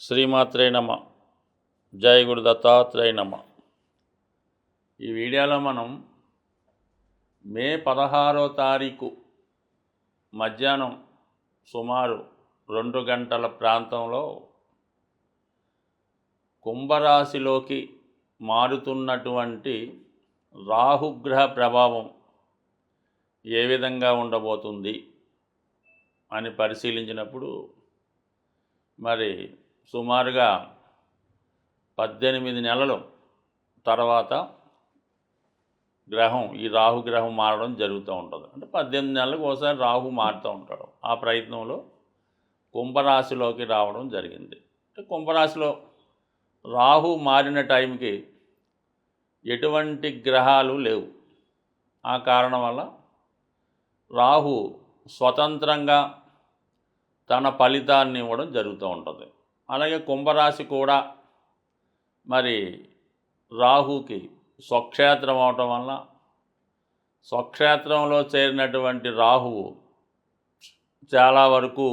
శ్రీమాత్రే నమ. జై గురు దత్తాత్రేయ నమ. ఈ వీడియోలో మనం మే 16వ తారీఖు మధ్యాహ్నం సుమారు 2 గంటల ప్రాంతంలో కుంభరాశిలోకి మారుతున్నటువంటి రాహుగ్రహ ప్రభావం ఏ విధంగా ఉండబోతుంది అని పరిశీలించినప్పుడు మరి సుమారుగా 18 నెలల తర్వాత గ్రహం ఈ రాహుగ్రహం మారడం జరుగుతూ ఉంటుంది. అంటే 18 నెలలకు ఒకసారి రాహు మారుతూ ఉంటాడు. ఆ ప్రయత్నంలో కుంభరాశిలోకి రావడం జరిగింది. అంటే కుంభరాశిలో రాహు మారిన టైంకి ఎటువంటి గ్రహాలు లేవు. ఆ కారణం వల్ల రాహు స్వతంత్రంగా తన ఫలితాన్ని ఇవ్వడం జరుగుతూ ఉంటుంది. అలాగే కుంభరాశి కూడా మరి రాహుకి స్వక్షేత్రం అవటం వల్ల స్వక్షేత్రంలో చేరినటువంటి రాహువు చాలా వరకు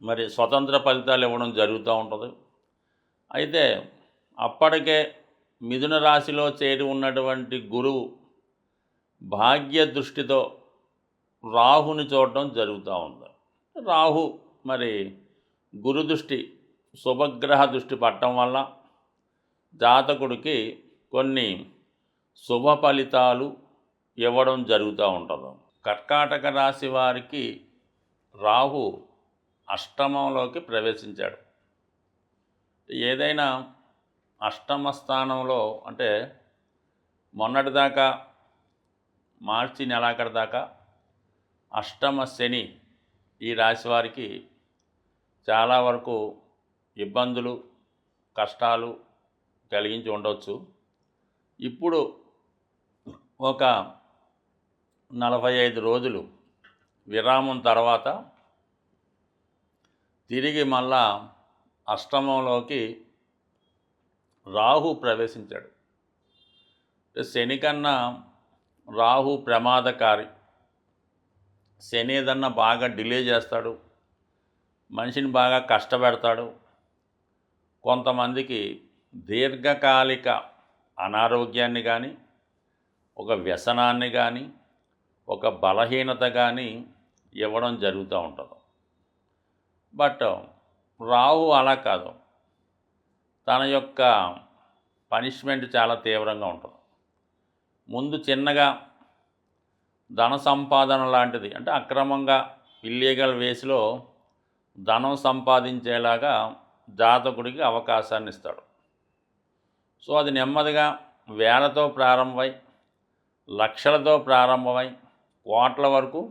మరి స్వతంత్ర ఫలితాలు ఇవ్వడం జరుగుతూ ఉంటుంది. అయితే అప్పటికే మిథున రాశిలో చేరి ఉన్నటువంటి గురువు భాగ్య దృష్టితో రాహుని చూడటం జరుగుతూ ఉంది. రాహు మరి గురు దృష్టి శుభగ్రహ దృష్టి పట్టడం వల్ల జాతకుడికి కొన్ని శుభ ఫలితాలు ఇవ్వడం జరుగుతూ ఉంటుంది. కర్కాటక రాశి వారికి రాహు అష్టమంలోకి ప్రవేశించాడు. ఏదైనా అష్టమ స్థానంలో అంటే మొన్నటిదాకా మార్చి నెలాఖరు దాకా అష్టమ శని ఈ రాశి వారికి చాలా వరకు ఇబ్బందులు కష్టాలు కలిగించి ఉండవచ్చు. ఇప్పుడు ఒక 45 రోజులు విరామం తర్వాత తిరిగి మళ్ళా అష్టమంలోకి రాహు ప్రవేశించాడు. శని కన్నా రాహు ప్రమాదకారి. శని ఏదన్నా బాగా డిలే చేస్తాడు, మనిషిని బాగా కష్టపెడతాడు. కొంతమందికి దీర్ఘకాలిక అనారోగ్యాన్ని కానీ ఒక వ్యసనాన్ని కానీ ఒక బలహీనత కానీ ఇవ్వడం జరుగుతూ ఉంటుంది. బట్ రాహు అలా కాదు. తన యొక్క పనిష్మెంట్ చాలా తీవ్రంగా ఉంటుంది. ముందు చిన్నగా ధన సంపాదన లాంటిది అంటే అక్రమంగా ఇల్లీగల్ వేస్లో ధనం సంపాదించేలాగా జాతకుడికి అవకాశాన్ని ఇస్తాడు. సో అది నెమ్మదిగా వేలతో ప్రారంభమై లక్షలతో ప్రారంభమై కోట్ల వరకు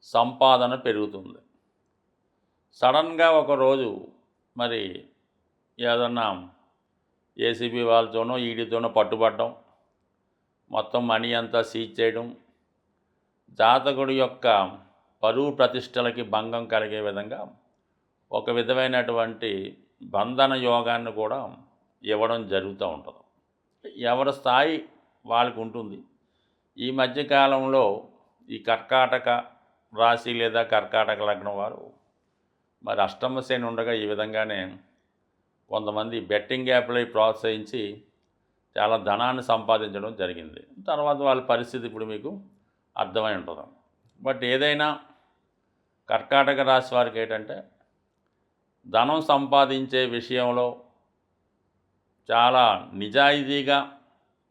సంపాదన పెరుగుతుంది. సడన్గా ఒకరోజు మరి ఏదన్నా ఏసీబీ వాళ్ళతోనో ఈడీతోనో పట్టుబడడం, మొత్తం మనీ అంతా సీజ్ చేయడం, జాతకుడి యొక్క పరువు ప్రతిష్టలకి భంగం కలిగే విధంగా ఒక విధమైనటువంటి బంధన యోగాన్ని కూడా ఇవ్వడం జరుగుతూ ఉంటుంది. ఎవరి స్థాయి వాళ్ళకు ఉంటుంది. ఈ మధ్యకాలంలో ఈ కర్కాటక రాశి లేదా కర్కాటక లగ్నం వారు మరి అష్టమ శని ఉండగా ఈ విధంగానే కొంతమంది బెట్టింగ్ యాప్లై ప్రోత్సహించి చాలా ధనాన్ని సంపాదించడం జరిగింది. తర్వాత వాళ్ళ పరిస్థితి ఇప్పుడు మీకు అర్థమై ఉంటుంది. బట్ ఏదైనా కర్కాటక రాశి వారికి ఏంటంటే ధనం సంపాదించే విషయంలో చాలా నిజాయితీగా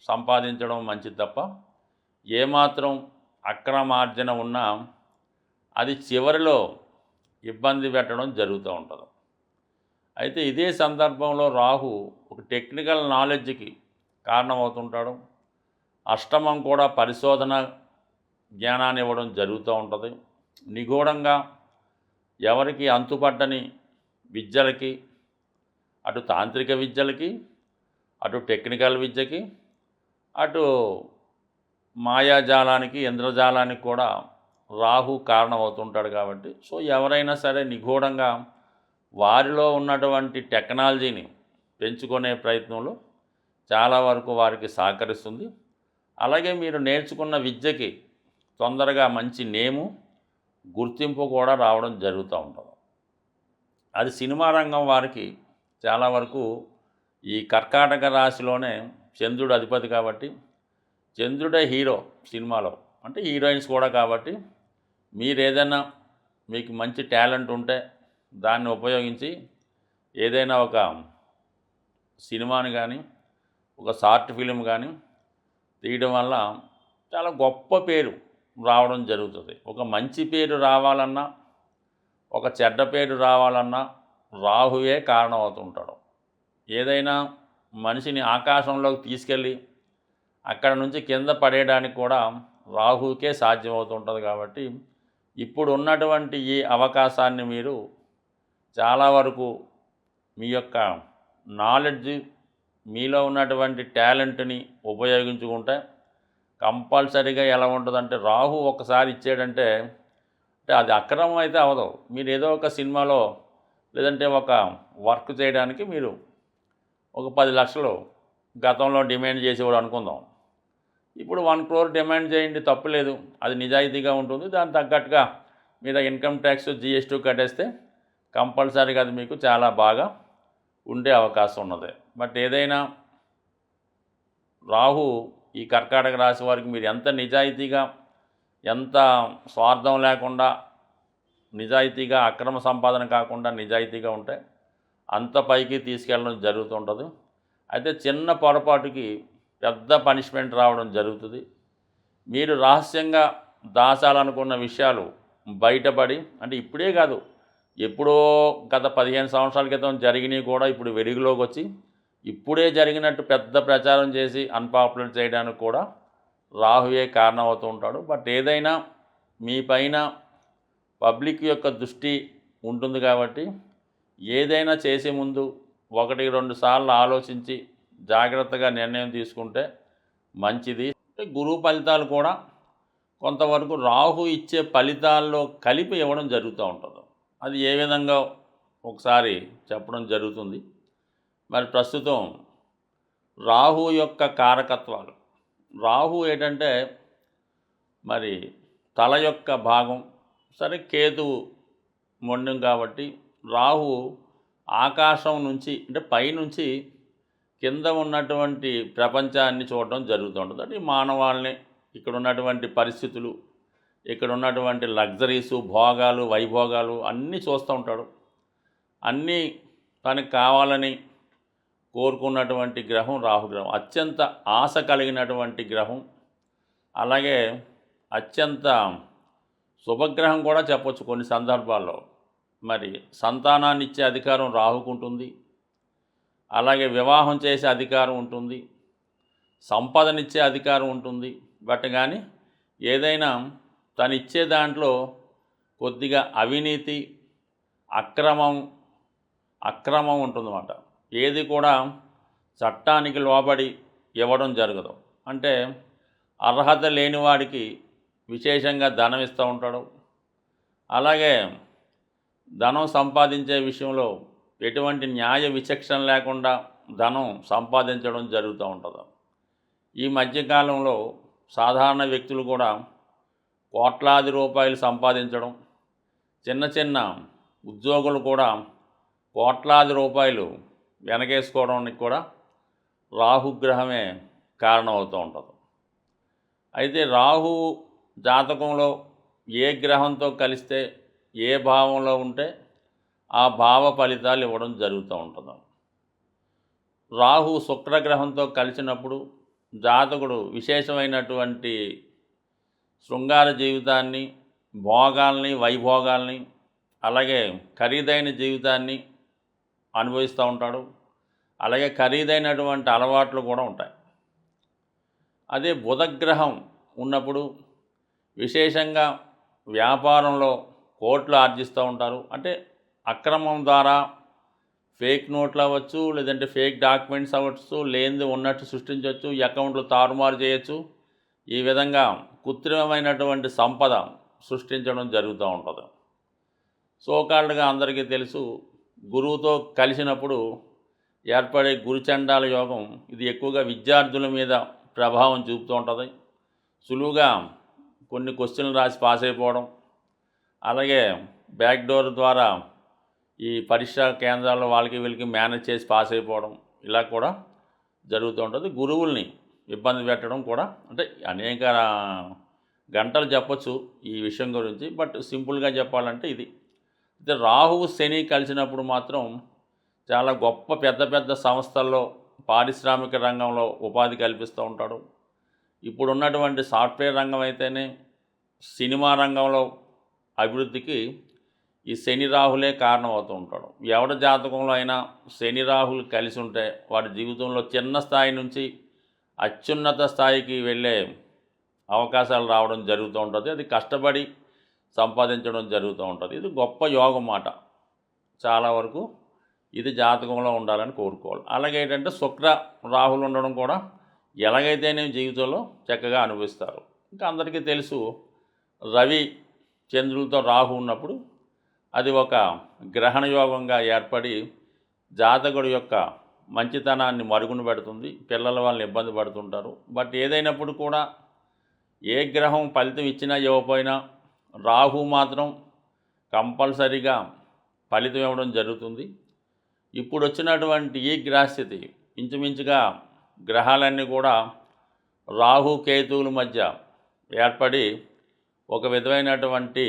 సంపాదించడం మంచిది తప్ప ఏమాత్రం అక్రమార్జన ఉన్నా అది చివరిలో ఇబ్బంది పెట్టడం జరుగుతూ ఉంటుంది. అయితే ఇదే సందర్భంలో రాహు ఒక టెక్నికల్ నాలెడ్జ్కి కారణమవుతుంటాడు. అష్టమం కూడా పరిశోధన జ్ఞానాన్ని ఇవ్వడం జరుగుతూ ఉంటుంది. నిగూఢంగా ఎవరికి అంతుపట్టని విద్యలకి, అటు తాంత్రిక విద్యలకి, అటు టెక్నికల్ విద్యకి, అటు మాయాజాలానికి ఇంద్రజాలానికి కూడా రాహు కారణమవుతుంటాడు. కాబట్టి సో ఎవరైనా సరే నిగూఢంగా వారిలో ఉన్నటువంటి టెక్నాలజీని పెంచుకునే ప్రయత్నంలో చాలా వరకు వారికి సహకరిస్తుంది. అలాగే మీరు నేర్చుకున్న విద్యకి తొందరగా మంచి నేము గుర్తింపు కూడా రావడం జరుగుతూ ఉంటుంది. అది సినిమా రంగం వారికి చాలా వరకు ఈ కర్కాటక రాశిలోనే చంద్రుడు అధిపతి కాబట్టి చంద్రుడే హీరో సినిమాలో, అంటే హీరోయిన్స్ కూడా కాబట్టి మీరు ఏదైనా మీకు మంచి టాలెంట్ ఉంటే దాన్ని ఉపయోగించి ఏదైనా ఒక సినిమాని కానీ ఒక షార్ట్ ఫిలిం కానీ తీయడం వల్ల చాలా గొప్ప పేరు రావడం జరుగుతుంది. ఒక మంచి పేరు రావాలన్నా ఒక చెడ్డ పేరు రావాలన్నా రాహువే కారణం అవుతుంటాడు. ఏదైనా మనిషిని ఆకాశంలోకి తీసుకెళ్ళి అక్కడ నుంచి కింద పడేయడానికి కూడా రాహుకే సాధ్యమవుతుంటుంది. కాబట్టి ఇప్పుడు ఉన్నటువంటి ఈ అవకాశాన్ని మీరు చాలా వరకు మీ యొక్క నాలెడ్జ్, మీలో ఉన్నటువంటి టాలెంట్ని ఉపయోగించుకుంటే కంపల్సరీగా ఎలా ఉంటుందంటే, రాహు ఒకసారి ఇచ్చాడంటే అంటే అది అక్రమం అయితే అవదు. మీరు ఏదో ఒక సినిమాలో లేదంటే ఒక వర్క్ చేయడానికి మీరు ఒక 10 లక్షలు గతంలో డిమాండ్ చేసేవాడు అనుకుందాం. ఇప్పుడు 1 crore డిమాండ్ చేయండి, తప్పులేదు, అది నిజాయితీగా ఉంటుంది. దానికి తగ్గట్టుగా మీరు ఇన్కమ్ ట్యాక్స్, జిఎస్టీ కట్టేస్తే కంపల్సరీగా అది మీకు చాలా బాగా ఉండే అవకాశం ఉన్నది. బట్ ఏదైనా రాహు ఈ కర్కాటక రాశి వారికి మీరు ఎంత నిజాయితీగా, ఎంత స్వార్థం లేకుండా నిజాయితీగా, అక్రమ సంపాదన కాకుండా నిజాయితీగా ఉంటే అంత పైకి తీసుకెళ్ళడం జరుగుతుంటుంది. అయితే చిన్న పొరపాటుకి పెద్ద పనిష్మెంట్ రావడం జరుగుతుంది. మీరు రహస్యంగా దాచాలనుకున్న విషయాలు బయటపడి, అంటే ఇప్పుడే కాదు, ఎప్పుడో గత 15 సంవత్సరాల క్రితం జరిగినవి కూడా ఇప్పుడు వెలుగులోకి వచ్చి ఇప్పుడే జరిగినట్టు పెద్ద ప్రచారం చేసి అన్పాపులర్ చేయడానికి కూడా రాహువే కారణం అవుతూ ఉంటాడు. బట్ ఏదైనా మీ పైన పబ్లిక్ యొక్క దృష్టి ఉంటుంది కాబట్టి ఏదైనా చేసే ముందు 1-2 సార్లు ఆలోచించి జాగ్రత్తగా నిర్ణయం తీసుకుంటే మంచిది. గురువు ఫలితాలు కూడా కొంతవరకు రాహు ఇచ్చే ఫలితాల్లో కలిపి ఇవ్వడం జరుగుతూ ఉంటుంది. అది ఏ విధంగా ఒకసారి చెప్పడం జరుగుతుంది. మరి ప్రస్తుతం రాహు యొక్క కారకత్వాలు, రాహు ఏంటంటే మరి తల యొక్క భాగం, సరే కేతువు మొండం కాబట్టి రాహు ఆకాశం నుంచి, అంటే పైనుంచి కింద ఉన్నటువంటి ప్రపంచాన్ని చూడడం జరుగుతుంటుంది. అంటే మానవాళ్ళని, ఇక్కడ ఉన్నటువంటి పరిస్థితులు, ఇక్కడ ఉన్నటువంటి లగ్జరీసు, భోగాలు, వైభోగాలు అన్నీ చూస్తూ ఉంటాడు. అన్నీ తనకు కావాలని కోరుకున్నటువంటి గ్రహం రాహుగ్రహం. అత్యంత ఆశ కలిగినటువంటి గ్రహం, అలాగే అత్యంత శుభగ్రహం కూడా చెప్పొచ్చు కొన్ని సందర్భాల్లో. మరి సంతానాన్ని ఇచ్చే అధికారం రాహుకు ఉంటుంది, అలాగే వివాహం చేసే అధికారం ఉంటుంది, సంపదనిచ్చే అధికారం ఉంటుంది. బట్ కానీ ఏదైనా తను ఇచ్చే దాంట్లో కొద్దిగా అవినీతి, అక్రమం ఉంటుందన్నమాట. ఏది కూడా చట్టానికి లోబడి ఇవ్వడం జరగదు. అంటే అర్హత లేని వాడికి విశేషంగా ధనం ఇస్తూ ఉంటాడు. అలాగే ధనం సంపాదించే విషయంలో ఎటువంటి న్యాయ విచక్షణ లేకుండా ధనం సంపాదించడం జరుగుతూ ఉంటుంది. ఈ మధ్యకాలంలో సాధారణ వ్యక్తులు కూడా కోట్లాది రూపాయలు సంపాదించడం, చిన్న చిన్న ఉద్యోగులు కూడా కోట్లాది రూపాయలు వెనకేసుకోవడానికి కూడా రాహుగ్రహమే కారణం అవుతూ ఉంటుంది. అయితే రాహు జాతకంలో ఏ గ్రహంతో కలిస్తే ఏ భావంలో ఉంటే ఆ భావ ఫలితాలు ఇవ్వడం జరుగుతూ ఉంటుంది. రాహు శుక్రగ్రహంతో కలిసినప్పుడు జాతకుడు విశేషమైనటువంటి శృంగార జీవితాన్ని, భోగాల్ని, వైభోగాల్ని, అలాగే ఖరీదైన జీవితాన్ని అనుభవిస్తూ ఉంటాడు. అలాగే ఖరీదైనటువంటి అలవాట్లు కూడా ఉంటాయి. అదే బుధగ్రహం ఉన్నప్పుడు విశేషంగా వ్యాపారంలో కోట్లు ఆర్జిస్తూ ఉంటారు. అంటే అక్రమం ద్వారా ఫేక్ నోట్లు అవ్వచ్చు, లేదంటే ఫేక్ డాక్యుమెంట్స్ అవ్వచ్చు, లేనిది ఉన్నట్టు సృష్టించవచ్చు, అకౌంట్లు తారుమారు చేయొచ్చు. ఈ విధంగా కృత్రిమమైనటువంటి సంపద సృష్టించడం జరుగుతూ ఉంటుంది. సోకాల్డ్గా అందరికీ తెలుసు, గురువుతో కలిసినప్పుడు ఏర్పడే గురుచండాల యోగం, ఇది ఎక్కువగా విద్యార్థుల మీద ప్రభావం చూపుతూ ఉంటుంది. సులువుగా కొన్ని క్వశ్చన్లు రాసి పాస్ అయిపోవడం, అలాగే బ్యాక్ డోర్ ద్వారా ఈ పరీక్షా కేంద్రాల్లో వాళ్ళకి వీళ్ళకి మేనేజ్ చేసి పాస్ అయిపోవడం ఇలా కూడా జరుగుతూ ఉంటుంది. గురువుల్ని ఇబ్బంది పెట్టడం కూడా, అంటే అనేక గంటలు చెప్పొచ్చు ఈ విషయం గురించి, బట్ సింపుల్గా చెప్పాలంటే ఇది. అయితే రాహువు శని కలిసినప్పుడు మాత్రం చాలా గొప్ప పెద్ద పెద్ద సంస్థల్లో పారిశ్రామిక రంగంలో ఉపాధి కల్పిస్తూ ఉంటాడు. ఇప్పుడున్నటువంటి సాఫ్ట్వేర్ రంగం అయితేనే, సినిమా రంగంలో అభివృద్ధికి ఈ శని రాహులే కారణం అవుతూ ఉంటాడు. ఎవరి జాతకంలో అయినా శని రాహులు కలిసి ఉంటే వాడి జీవితంలో చిన్న స్థాయి నుంచి అత్యున్నత స్థాయికి వెళ్ళే అవకాశాలు రావడం జరుగుతూ ఉంటుంది. అది కష్టపడి సంపాదించడం జరుగుతూ ఉంటుంది. ఇది గొప్ప యోగం మాట. చాలా వరకు ఇది జాతకంలో ఉండాలని కోరుకోవాలి. అలాగే ఏంటంటే శుక్ర రాహులు ఉండడం కూడా ఎలాగైతేనే జీవితంలో చక్కగా అనుభవిస్తారు. ఇంకా అందరికీ తెలుసు, రవి చంద్రులతో రాహు ఉన్నప్పుడు అది ఒక గ్రహణ యోగంగా ఏర్పడి జాతకుడి యొక్క మంచితనాన్ని మరుగున పెడుతుంది. పిల్లల వాళ్ళని ఇబ్బంది పడుతుంటారు. బట్ ఏదైనప్పుడు కూడా ఏ గ్రహం ఫలితం ఇచ్చినా ఇవ్వకపోయినా రాహు మాత్రం కంపల్సరీగా ఫలితం ఇవ్వడం జరుగుతుంది. ఇప్పుడు వచ్చినటువంటి ఈ గ్రహస్థితి ఇంచుమించుగా గ్రహాలన్నీ కూడా రాహు కేతువుల మధ్య ఏర్పడి ఒక విధమైనటువంటి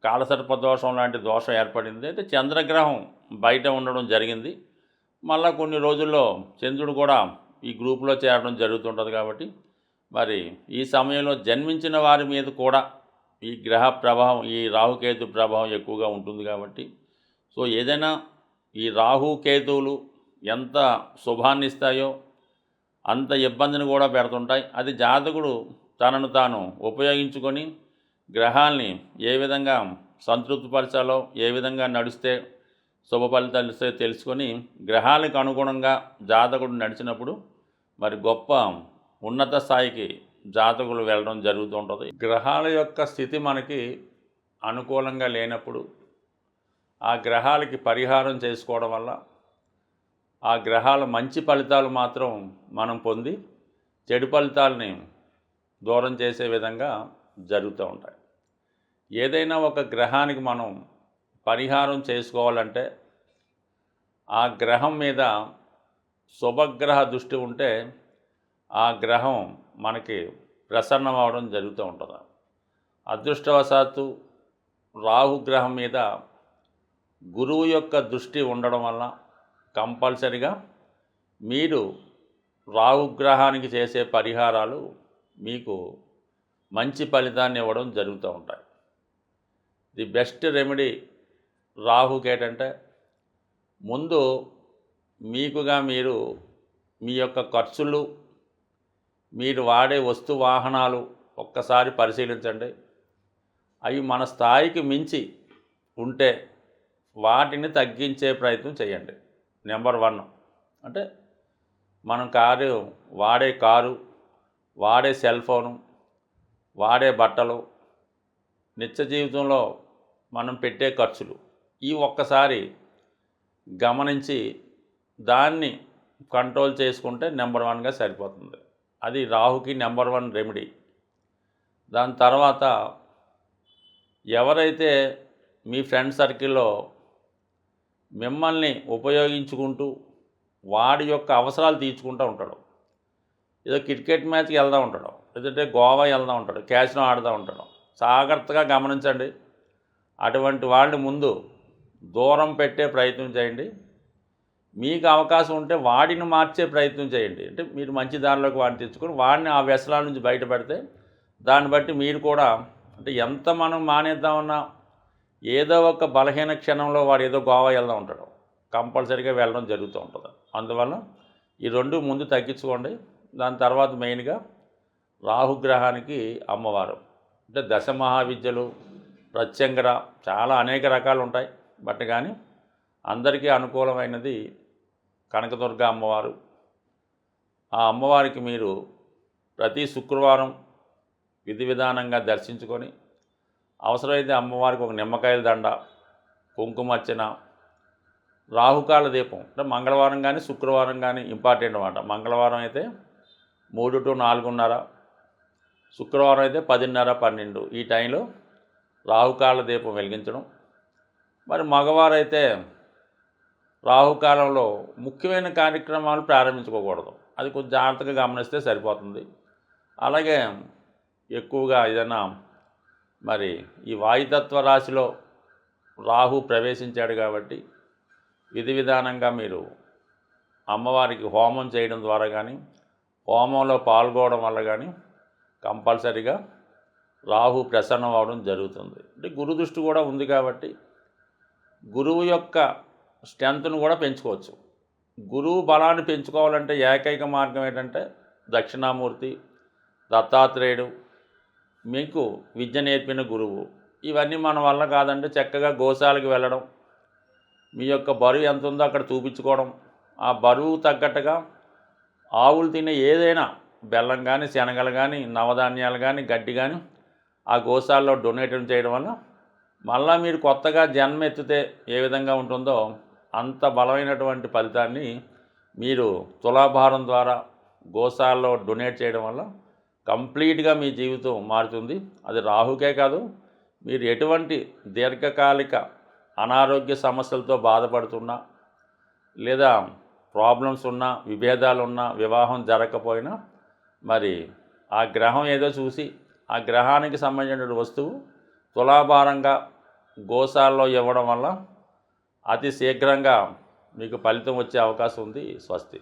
కాలసర్పదోషం లాంటి దోషం ఏర్పడింది. అయితే చంద్రగ్రహం బయట ఉండడం జరిగింది. మళ్ళీ కొన్ని రోజుల్లో చంద్రుడు కూడా ఈ గ్రూపులో చేరడం జరుగుతుంటుంది. కాబట్టి మరి ఈ సమయంలో జన్మించిన వారి మీద కూడా ఈ గ్రహ ప్రభావం, ఈ రాహుకేతు ప్రభావం ఎక్కువగా ఉంటుంది. కాబట్టి సో ఏదైనా ఈ రాహుకేతువులు ఎంత శుభాన్ని ఇస్తాయో అంత ఇబ్బందిని కూడా పెడుతుంటాయి. అది జాతకుడు తనను తాను ఉపయోగించుకొని గ్రహాల్ని ఏ విధంగా సంతృప్తిపరచాలో, ఏ విధంగా నడిస్తే శుభ ఫలితాలు ఇస్తాయో తెలుసుకొని గ్రహాలకు అనుగుణంగా జాతకుడు నడిచినప్పుడు మరి గొప్ప ఉన్నత స్థాయికి జాతకులు వెళ్ళడం జరుగుతూ ఉంటుంది. గ్రహాల యొక్క స్థితి మనకి అనుకూలంగా లేనప్పుడు ఆ గ్రహాలకి పరిహారం చేసుకోవడం వల్ల ఆ గ్రహాల మంచి ఫలితాలు మాత్రం మనం పొంది చెడు ఫలితాలని దూరం చేసే విధంగా జరుగుతూ ఉంటాయి. ఏదైనా ఒక గ్రహానికి మనం పరిహారం చేసుకోవాలంటే ఆ గ్రహం మీద శుభగ్రహ దృష్టి ఉంటే ఆ గ్రహం మనకి ప్రసన్నం అవడం జరుగుతూ ఉంటుంది. అదృష్టవశాత్తు రాహుగ్రహం మీద గురువు యొక్క దృష్టి ఉండడం వల్ల కంపల్సరిగా మీరు రాహుగ్రహానికి చేసే పరిహారాలు మీకు మంచి ఫలితాన్ని ఇవ్వడం జరుగుతూ ఉంటాయి. ది బెస్ట్ రెమెడీ రాహుకి ఏంటంటే, ముందు మీకుగా మీరు మీ యొక్క ఖర్చులు, మీరు వాడే వస్తు వాహనాలు ఒక్కసారి పరిశీలించండి. అవి మన స్థాయికి మించి ఉంటే వాటిని తగ్గించే ప్రయత్నం చేయండి. నెంబర్ 1 అంటే మనం కారు, వాడే సెల్ ఫోను, వాడే బట్టలు, నిత్య జీవితంలో మనం పెట్టే ఖర్చులు, ఈ ఒక్కసారి గమనించి దాన్ని కంట్రోల్ చేసుకుంటే నెంబర్ 1గా సరిపోతుంది. అది రాహుకి నెంబర్ 1 రెమెడీ. దాని తర్వాత ఎవరైతే మీ ఫ్రెండ్ సర్కిల్లో మిమ్మల్ని ఉపయోగించుకుంటూ వాడి యొక్క అవసరాలు తీర్చుకుంటూ ఉంటాడు, ఏదో క్రికెట్ మ్యాచ్కి వెళ్తూ ఉంటాడు, లేదంటే గోవా వెళ్తూ ఉంటాడు, క్యాసినో ఆడుతూ ఉంటాడు, జాగ్రత్తగా గమనించండి. అటువంటి వాళ్ళని ముందు దూరం పెట్టే ప్రయత్నం చేయండి. మీకు అవకాశం ఉంటే వాడిని మార్చే ప్రయత్నం చేయండి. అంటే మీరు మంచి దారిలోకి వాడిని తెచ్చుకొని వాడిని ఆ వ్యసనాల నుంచి బయటపడితే దాన్ని బట్టి మీరు కూడా, అంటే ఎంత మనం మానేద్దామన్నా ఏదో ఒక బలహీన క్షణంలో వాడు ఏదో గోవా వెళ్తూ ఉంటాడు, కంపల్సరీగా వెళ్ళడం జరుగుతూ ఉంటుంది. అందువల్ల ఈ 2 ముందు తగ్గించుకోండి. దాని తర్వాత మెయిన్గా రాహుగ్రహానికి అమ్మవారు, అంటే దశ మహావిద్యలు, ప్రత్యంగర, చాలా అనేక రకాలు ఉంటాయి. బట్ కానీ అందరికీ అనుకూలమైనది కనకదుర్గ అమ్మవారు. ఆ అమ్మవారికి మీరు ప్రతి శుక్రవారం విధి విధానంగా దర్శించుకొని అవసరమైతే అమ్మవారికి ఒక నిమ్మకాయల దండ, కుంకుమర్చన, రాహుకాల దీపం, అంటే మంగళవారం కానీ శుక్రవారం కానీ ఇంపార్టెంట్ అన్నమాట. మంగళవారం అయితే 3 to 4:30, శుక్రవారం అయితే 10:30, 12 ఈ టైంలో రాహుకాల దీపం వెలిగించడం. మరి మగవారైతే రాహుకాలంలో ముఖ్యమైన కార్యక్రమాలు ప్రారంభించుకోకూడదు. అది కొంచెం జాగ్రత్తగా గమనిస్తే సరిపోతుంది. అలాగే ఎక్కువగా ఏదైనా మరి ఈ వాయుతత్వ రాశిలో రాహు ప్రవేశించాడు కాబట్టి విధి విధానంగా మీరు అమ్మవారికి హోమం చేయడం ద్వారా కానీ, హోమంలో పాల్గొనడం వల్ల కానీ కంపల్సరీగా రాహు ప్రసన్నం అవ్వడం జరుగుతుంది. అంటే గురు దృష్టి కూడా ఉంది కాబట్టి గురువు యొక్క స్ట్రెంత్ను కూడా పెంచుకోవచ్చు. గురువు బలాన్ని పెంచుకోవాలంటే ఏకైక మార్గం ఏంటంటే దక్షిణామూర్తి, దత్తాత్రేయుడు, మీకు విద్య నేర్పిన గురువు. ఇవన్నీ మన వల్ల కాదంటే చక్కగా గోశాలకు వెళ్ళడం, మీ యొక్క బరువు ఎంత ఉందో అక్కడ చూపించుకోవడం, ఆ బరువు తగ్గట్టుగా ఆవులు తినే ఏదైనా బెల్లం కానీ, శనగలు కానీ, నవధాన్యాలు కానీ, గడ్డి కానీ ఆ గోశాలలో డొనేట్ చేయడం వల్ల మళ్ళీ మీరు కొత్తగా జన్మ ఎత్తితే ఏ విధంగా ఉంటుందో అంత బలమైనటువంటి ఫలితాన్ని మీరు తులాభారం ద్వారా గోశాలలో డొనేట్ చేయడం వల్ల కంప్లీట్గా మీ జీవితం మారుతుంది. అది రాహుకే కాదు, మీరు ఎటువంటి దీర్ఘకాలిక అనారోగ్య సమస్యలతో బాధపడుతున్నా, లేదా ప్రాబ్లమ్స్ ఉన్నా, విభేదాలు ఉన్నా, వివాహం జరగకపోయినా మరి ఆ గ్రహం ఏదో చూసి ఆ గ్రహానికి సంబంధించిన వస్తువు తులాభారంగా గోశాలలో ఇవ్వడం వల్ల అతి శీఘ్రంగా మీకు ఫలితం వచ్చే అవకాశం ఉంది. స్వస్తి.